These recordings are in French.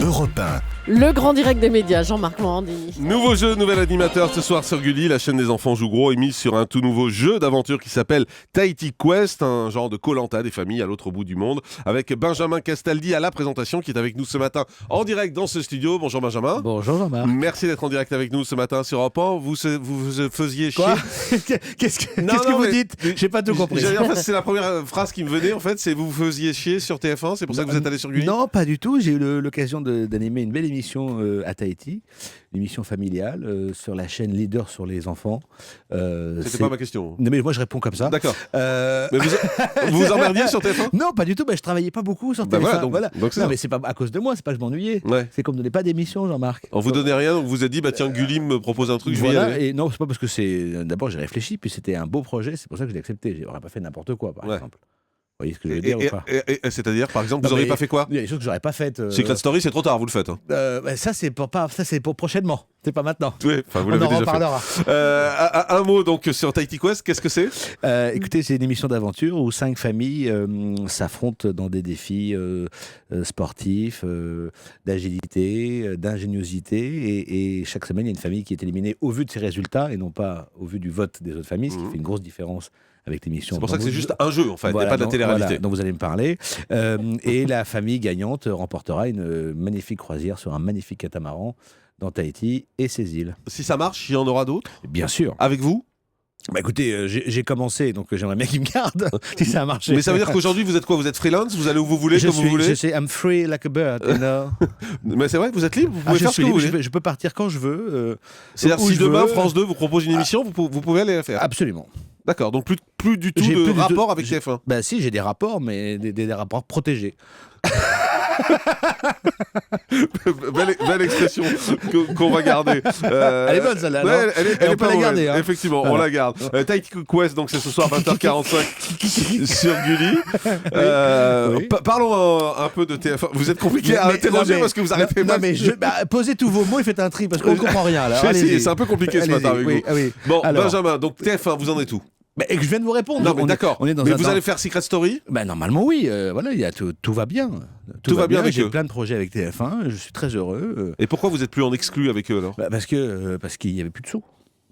Europe 1. Le grand direct des médias, Jean-Marc Morandi. Nouveau jeu, nouvel animateur ce soir sur Gulli. La chaîne des enfants joue gros et mise sur un tout nouveau jeu d'aventure qui s'appelle Tahiti Quest, un genre de Koh-Lanta des familles à l'autre bout du monde, avec Benjamin Castaldi à la présentation qui est avec nous ce matin en direct dans ce studio. Bonjour Benjamin. Bonjour Jean-Marc. Merci d'être en direct avec nous ce matin sur Europe 1. Vous faisiez chier. Quoi Qu'est-ce que vous dites? J'ai pas tout compris. C'est la première phrase qui me venait en fait, c'est vous faisiez chier sur TF1, c'est pour ça que vous êtes allé sur Gulli? Non, pas du tout. J'ai eu l'occasion d'animer une belle émission à Tahiti, une émission familiale sur la chaîne Leader sur les enfants. C'était pas ma question. Non, mais moi je réponds comme ça. D'accord. Mais vous vous emmerdiez sur TF1? Non, pas du tout. Je travaillais pas beaucoup sur TF1. Voilà, donc non, mais c'est pas à cause de moi, c'est pas que je m'ennuyais. Ouais. C'est qu'on me donnait pas d'émission, Jean-Marc. On vous donnait rien, donc vous vous êtes dit tiens, Gulli me propose un truc, je vais y aller. Et non, c'est pas parce que c'est. D'abord, j'ai réfléchi, puis c'était un beau projet, c'est pour ça que je l'ai accepté. J'aurais pas fait n'importe quoi, par exemple. Vous voyez ce que je veux dire ou pas? C'est-à-dire, par exemple, vous n'auriez pas fait quoi? Il y a des choses que j'aurais pas faites. Secret Story, c'est trop tard, vous le faites. Hein. Ça, c'est pour prochainement. C'est pas maintenant. Oui, vous On l'avez en déjà reparlera. fait. Un mot donc sur Tahiti Quest, qu'est-ce que c'est? Écoutez, c'est une émission d'aventure où 5 familles s'affrontent dans des défis sportifs, d'agilité, d'ingéniosité. Et chaque semaine, il y a une famille qui est éliminée au vu de ses résultats et non pas au vu du vote des autres familles, ce qui fait une grosse différence avec l'émission. C'est pour ça que c'est juste un jeu, en fait, voilà, et pas de la télé-réalité. Voilà, dont vous allez me parler. Et la famille gagnante remportera une magnifique croisière sur un magnifique catamaran dans Tahiti et ses îles. Si ça marche, il y en aura d'autres? Bien sûr. Avec vous? Écoutez, j'ai commencé, donc j'aimerais bien qu'il me garde si ça a marché. Mais ça veut dire qu'aujourd'hui, vous êtes quoi? Vous êtes freelance? Vous allez où vous voulez, comme vous voulez? Je suis I'm free like a bird, you know. Mais c'est vrai, vous êtes libre? Vous pouvez faire ce que vous voulez? Je peux partir quand je veux. C'est-à-dire, si demain, France 2 vous propose une émission, vous pouvez aller la faire? Absolument. D'accord, donc plus du tout de rapport avec TF1. Bah si, j'ai des rapports, mais des rapports protégés. Belle expression qu'on va garder. Elle est bonne celle-là. Ouais, elle est pas la mauvaise. garder. Hein. Effectivement, voilà. On la garde. Tahiti Quest, donc c'est ce soir 20h45 sur Gulli. Oui. Parlons un peu de TF1. Vous êtes compliqué à interroger parce que vous arrêtez pas. Posez tous vos mots et faites un tri parce qu'on ne comprend rien là. C'est un peu compliqué ce matin avec vous. Oui. Bon, alors, Benjamin, donc TF1, vous en êtes où? Et que je viens de vous répondre. Non, mais d'accord. Mais vous allez faire Secret Story? Normalement, oui. Voilà, tout va bien. Tout va bien avec eux. J'ai plein de projets avec TF1. Je suis très heureux. Et pourquoi vous n'êtes plus en exclu avec eux alors? Parce qu'il n'y avait plus de sous.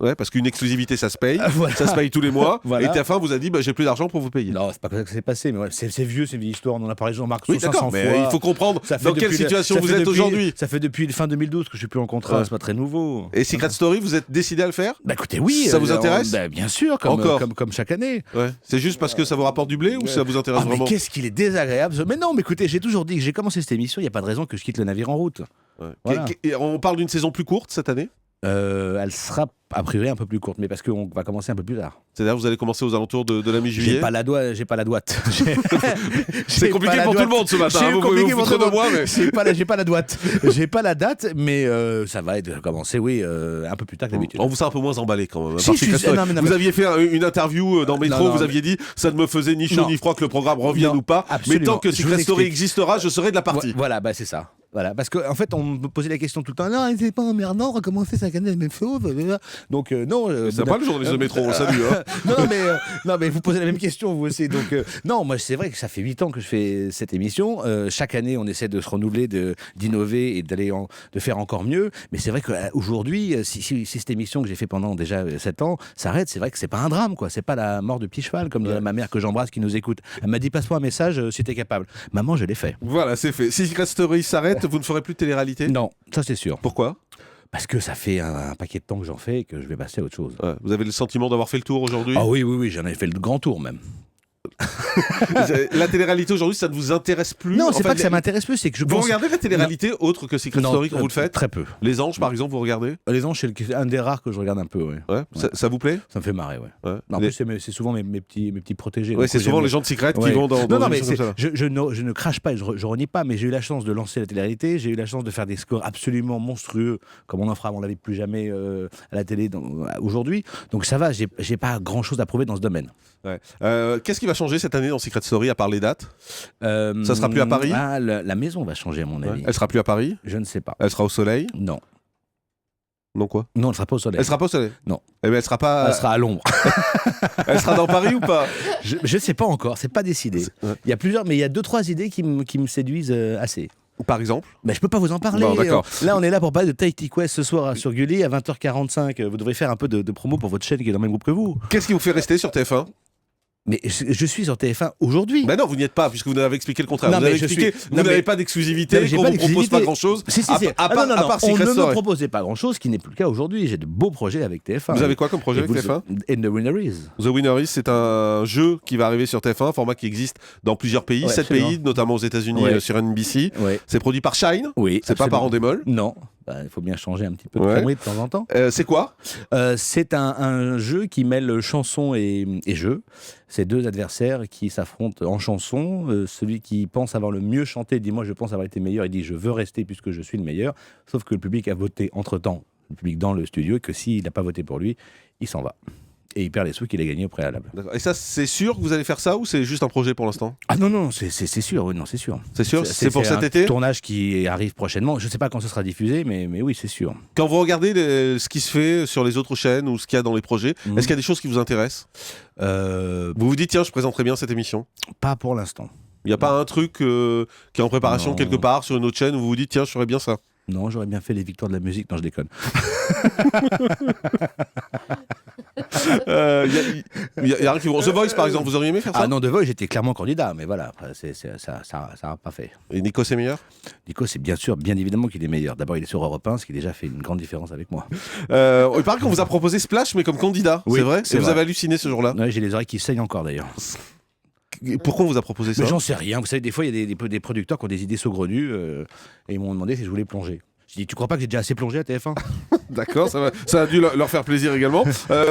Ouais, parce qu'une exclusivité, ça se paye. Voilà. Ça se paye tous les mois. Voilà. Et TF1 vous a dit, j'ai plus d'argent pour vous payer. Non, c'est pas comme ça que c'est passé. Mais ouais, c'est vieux, c'est une vieille histoire. On en a parlé Jean-Marc 500 d'accord, fois. mais il faut comprendre dans quelle situation vous êtes aujourd'hui. Ça fait depuis fin 2012 que je suis plus en contrat. C'est pas très nouveau. Et Secret Story, vous êtes décidé à le faire? Écoutez, oui. Ça vous intéresse? Bien sûr, comme chaque année. Ouais. C'est juste parce que ça vous rapporte du blé ou ça vous intéresse vraiment? Mais qu'est-ce qu'il est désagréable. Mais non, mais écoutez, j'ai toujours dit que j'ai commencé cette émission. Il n'y a pas de raison que je quitte le navire en route. Ouais. Voilà. On parle d'une saison plus courte cette année? Elle sera a priori un peu plus courte, mais parce qu'on va commencer un peu plus tard. C'est-à-dire vous allez commencer aux alentours de la mi-juillet? J'ai pas la douate. C'est compliqué pour tout le monde ce matin. C'est compliqué pour tout le monde. Mais... J'ai pas la douate. J'ai pas la date, mais ça va commencer, un peu plus tard que d'habitude. On vous a un peu moins emballé quand même. Vous aviez fait une interview dans Métro, vous aviez dit ça ne me faisait ni chaud ni froid que le programme revienne ou pas. Absolument. Mais tant que Secret Story existera, je serai de la partie. Voilà, c'est ça. Voilà, parce qu'en fait, on me posait la question tout le temps. Non, c'est pas emmerdant, recommencer chaque année la même chose. Donc, non. C'est pas le journaliste de Métro, on le salue. Hein. non, mais vous posez la même question, vous aussi. Donc, non, moi, c'est vrai que ça fait 8 ans que je fais cette émission. Chaque année, on essaie de se renouveler, d'innover et de faire encore mieux. Mais c'est vrai qu'aujourd'hui, si cette émission que j'ai fait pendant déjà 7 ans s'arrête, c'est vrai que c'est pas un drame, quoi. C'est pas la mort de petit cheval, comme dirait ma mère que j'embrasse qui nous écoute. Elle m'a dit passe-moi un message si t'es capable. Maman, je l'ai fait. Voilà, c'est fait. Si Secret Story s'arrête, vous ne ferez plus de télé-réalité? Non, ça c'est sûr. Pourquoi? Parce que ça fait un paquet de temps que j'en fais et que je vais passer à autre chose. Ouais. Vous avez le sentiment d'avoir fait le tour aujourd'hui? Ah oui, j'en ai fait le grand tour même. La télé-réalité aujourd'hui, ça ne vous intéresse plus? Non, c'est pas que ça m'intéresse plus, c'est que Vous regardez la télé-réalité autre que Secret Story quand vous le faites? Très peu. Les Anges, par exemple, vous regardez? Les Anges, c'est un des rares que je regarde un peu, ouais. Ça vous plaît? Ça me fait marrer, ouais. En plus, c'est souvent mes petits protégés. Ouais, c'est souvent les gens de Secret qui vont dans non, mais comme ça. Je ne crache pas, je renie pas, mais j'ai eu la chance de lancer la télé-réalité, j'ai eu la chance de faire des scores absolument monstrueux, comme on en fera, on l'avait plus jamais à la télé aujourd'hui. Donc ça va, j'ai pas grand-chose à prouver dans ce domaine. Ouais. Qu'est-ce qui va changer cette année dans Secret Story à part les dates? Ça sera plus à Paris? La maison va changer à mon avis. Elle sera plus à Paris? Je ne sais pas. Elle sera au soleil? Non. Non quoi? Non, elle sera pas au soleil. Elle sera pas au soleil? Non. Eh ben elle sera pas. Elle sera à l'ombre. Elle sera dans Paris ou pas? Je sais pas encore, c'est pas décidé. Ouais. Il y a plusieurs, mais il y a 2-3 idées qui me séduisent assez. Par exemple? Mais je peux pas vous en parler. Non, d'accord. Là, on est là pour parler de Tahiti Quest ce soir sur Gulli à 20h45. Vous devrez faire un peu de promo pour votre chaîne qui est dans le même groupe que vous. Qu'est-ce qui vous fait rester sur TF1? Mais je suis sur TF1 aujourd'hui. Ben non, vous n'y êtes pas, puisque vous avez expliqué le contraire. Non, Vous mais avez je expliqué suis- vous non, n'avez mais- pas d'exclusivité, Non, mais j'ai qu'on pas vous propose d'exclusivité. pas grand-chose. Si, si, si. À part on Secret ne me Story. proposait pas grand-chose, ce qui n'est plus le cas aujourd'hui. J'ai de beaux projets avec TF1. Vous avez quoi comme projet avec TF1? And the Winner Is. The Winner Is, c'est un jeu qui va arriver sur TF1, un format qui existe dans plusieurs pays, Ouais, 7 absolument. pays, notamment aux États-Unis, Ouais. sur NBC. Ouais. C'est produit par Shine. Oui. C'est pas par Endemol. Non. Bah, il faut bien changer un petit peu de Ouais. crèmerie de temps en temps. C'est quoi? C'est un jeu qui mêle chanson et jeu. C'est deux adversaires qui s'affrontent en chanson. Celui qui pense avoir le mieux chanté dit moi je pense avoir été meilleur. Il dit je veux rester puisque je suis le meilleur. Sauf que le public a voté entre-temps, le public dans le studio, et que s'il n'a pas voté pour lui, il s'en va. Et il perd les sous qu'il a gagnés au préalable. D'accord. Et ça, c'est sûr que vous allez faire ça ou c'est juste un projet pour l'instant? Ah non, non, c'est sûr, oui, non, c'est sûr. C'est sûr? C'est pour cet été? Un tournage qui arrive prochainement. Je ne sais pas quand ce sera diffusé, mais oui, c'est sûr. Quand vous regardez ce qui se fait sur les autres chaînes ou ce qu'il y a dans les projets, Mhm. est-ce qu'il y a des choses qui vous intéressent? Vous vous dites, tiens, je présenterai bien cette émission. Pas pour l'instant. Il n'y a pas un truc qui est en préparation Non. quelque part sur une autre chaîne où vous vous dites, tiens, je ferais bien ça? Non, j'aurais bien fait les victoires de la musique. Non, je déconne. Il y a rien qui vous... The Voice, par exemple, vous auriez aimé faire ça? Ah non, The Voice, j'étais clairement candidat, mais voilà, après, ça n'a pas fait. Et Nico, c'est meilleur? Nico, c'est bien sûr, bien évidemment qu'il est meilleur. D'abord, il est sur Europe 1, ce qui déjà fait une grande différence avec moi. Il paraît qu'on vous a proposé Splash, mais comme candidat, Oui, c'est vrai? c'est Et vous vrai. avez halluciné ce jour-là? Ouais, j'ai les oreilles qui saignent encore d'ailleurs. Pourquoi on vous a proposé ça? Mais j'en sais rien. Vous savez, des fois, il y a des producteurs qui ont des idées saugrenues et ils m'ont demandé si je voulais plonger. Je dis, tu crois pas que j'ai déjà assez plongé à TF1? D'accord, ça a dû leur faire plaisir également.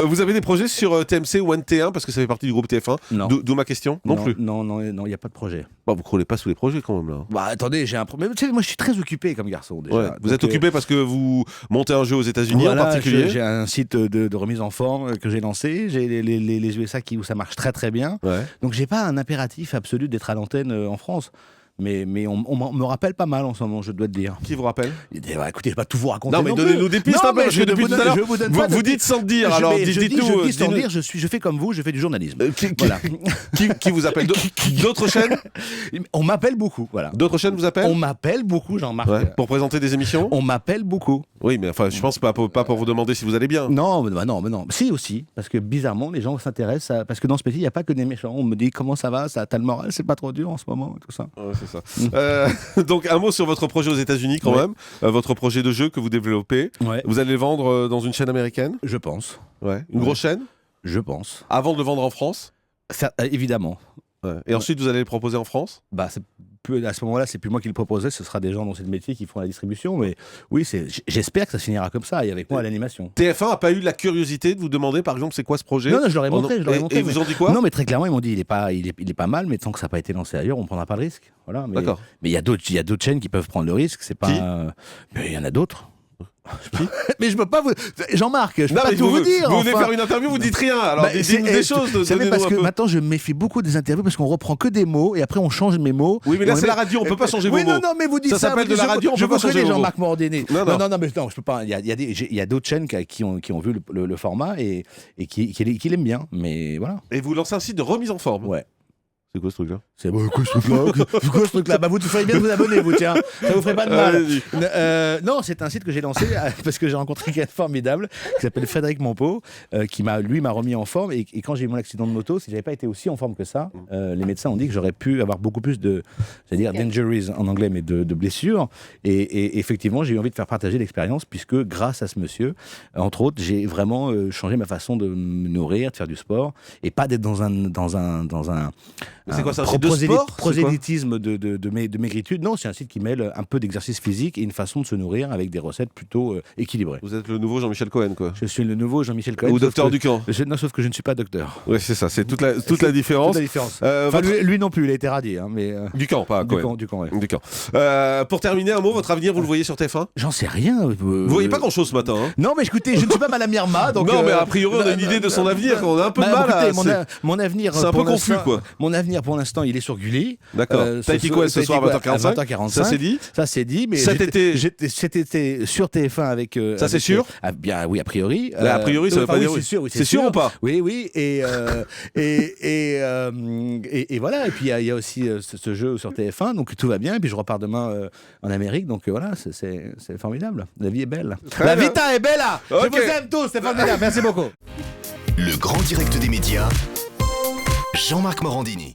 Vous avez des projets sur TMC ou NT1 parce que ça fait partie du groupe TF1? Non. D'où ma question? Non plus. Non, il n'y a pas de projet. Bon, vous croulez pas sous les projets quand même là. Bah attendez, j'ai un problème. Tu sais, moi, je suis très occupé comme garçon déjà. Ouais. Vous Donc, êtes occupé parce que vous montez un jeu aux États-Unis voilà, en particulier? j'ai un site de remise en forme que j'ai lancé. J'ai les USA où ça marche très très bien. Ouais. Donc j'ai pas un impératif absolu d'être à l'antenne en France. Mais on me rappelle pas mal en ce moment, je dois te dire. Qui vous rappelle? Bah, écoutez, je vais pas tout vous raconter. Non, mais plus. donnez-nous des pistes Non, un peu, mais parce que depuis tout à l'heure, vous dites sans dire. Je, Alors, mais je dites-nous. dis sans dites-nous- dire, je fais comme vous, je fais du journalisme. Voilà. Voilà. Qui vous appelle? D'autres chaînes? On m'appelle beaucoup, voilà. D'autres chaînes vous appellent? On m'appelle beaucoup, Jean-Marc. Ouais. Pour présenter des émissions? On m'appelle beaucoup. Oui, mais enfin, je pense pas pour vous demander si vous allez bien. Non, mais non. Si aussi, parce que bizarrement, les gens s'intéressent parce que dans ce métier, il n'y a pas que des méchants. On me dit comment ça va, t'as le moral, c'est pas trop dur en ce moment, tout ça. Ouais, c'est ça. Donc un mot sur votre projet aux États-Unis quand Ouais. même, votre projet de jeu que vous développez. Ouais. Vous allez le vendre dans une chaîne américaine? Je pense. Ouais. Une Ouais. grosse chaîne? Je pense. Avant de le vendre en France? Évidemment. Ouais. Et ensuite vous allez le proposer en France? Bah, à ce moment-là, c'est plus moi qui le proposais, ce sera des gens dans ce métier qui font la distribution. Mais oui, j'espère que ça finira comme ça et avec moi à l'animation. TF1 a pas eu la curiosité de vous demander par exemple c'est quoi ce projet? Non, je leur ai montré. Et ils vous ont dit quoi? Non, mais très clairement, ils m'ont dit il est pas mal, mais tant que ça n'a pas été lancé ailleurs, on ne prendra pas le risque. Voilà. Mais D'accord. il y a d'autres chaînes qui peuvent prendre le risque. C'est pas. Qui Mais il y en a d'autres. Qui Mais je peux pas vous. Jean-Marc, je peux pas mais tout vous dire. Vous voulez enfin. faire une interview, vous dites rien. Alors Bah, dites-nous des choses. Vous savez, donnez-nous parce un que peu. maintenant, je me méfie beaucoup des interviews parce qu'on reprend que des mots et après on change mes mots. Oui, mais là Et on c'est les la met- radio, on peut pas changer vos Oui, mots. non, mais vous dites Ça ça. s'appelle vous de la dites- radio, on je peut pas vous changer connais, vos mots. Jean-Marc Morandini. Non, non. Non, mais non, je peux pas. Il y a d'autres chaînes qui ont vu le format et qui l'aiment bien. Mais voilà. Et vous lancez un site de remise en forme. Ouais. C'est quoi ce truc-là? C'est quoi ce truc-là? Bah, vous feriez bien de vous abonner, vous, tiens. Ça vous ferait pas de mal. Allez-y. Non, c'est un site que j'ai lancé parce que j'ai rencontré quelqu'un de formidable qui s'appelle Frédéric Monpeau, qui m'a remis en forme. Et quand j'ai eu mon accident de moto, si j'avais pas été aussi en forme que ça, les médecins ont dit que j'aurais pu avoir beaucoup plus d'injuries en anglais, mais de blessures. Et effectivement, j'ai eu envie de faire partager l'expérience puisque grâce à ce monsieur, entre autres, j'ai vraiment changé ma façon de me nourrir, de faire du sport et pas d'être dans un Mais c'est quoi, c'est un site de sport? C'est quoi prosélytisme de maigritude. Non, c'est un site qui mêle un peu d'exercice physique et une façon de se nourrir avec des recettes plutôt équilibrées. Vous êtes le nouveau Jean-Michel Cohen, quoi. Je suis le nouveau Jean-Michel Cohen. Ou sauf docteur que- Ducamp. Non, sauf que je ne suis pas docteur. Oui, c'est ça, c'est toute la différence. Toute la différence. Votre- Enfin, lui non plus, il a été radié. Hein, mais, Ducamp, pas Cohen. Ducamp, ouais. Ducamp. Pour terminer, un mot, votre avenir, vous le voyez sur TF1? J'en sais rien. Vous voyez pas grand-chose ce matin, hein? Non, mais écoutez, je ne suis pas Madame Irma. Donc, Non, mais a priori, on a une idée de son avenir. On a un peu de mal écoutez, à. mon avenir. c'est un pour peu confus, l'instant- quoi. Mon avenir revenir pour l'instant, il est sur Gulli. D'accord. Tahiti Quest ce soir à 20h45. 20h45. Ça c'est dit. Ça c'est dit, mais Cet été cet été sur TF1 avec. Ça c'est sûr. Bien oui, a priori. A priori, ça veut pas dire oui. C'est sûr ou pas? Oui, oui. Et voilà. Et puis il y a aussi ce jeu sur TF1, donc tout va bien. Et puis je repars demain en Amérique, donc voilà, c'est formidable. La vie est belle. La vita est bella. Ok. Je vous aime tous, c'est formidable. Merci beaucoup. Le grand direct des médias, Jean-Marc Morandini.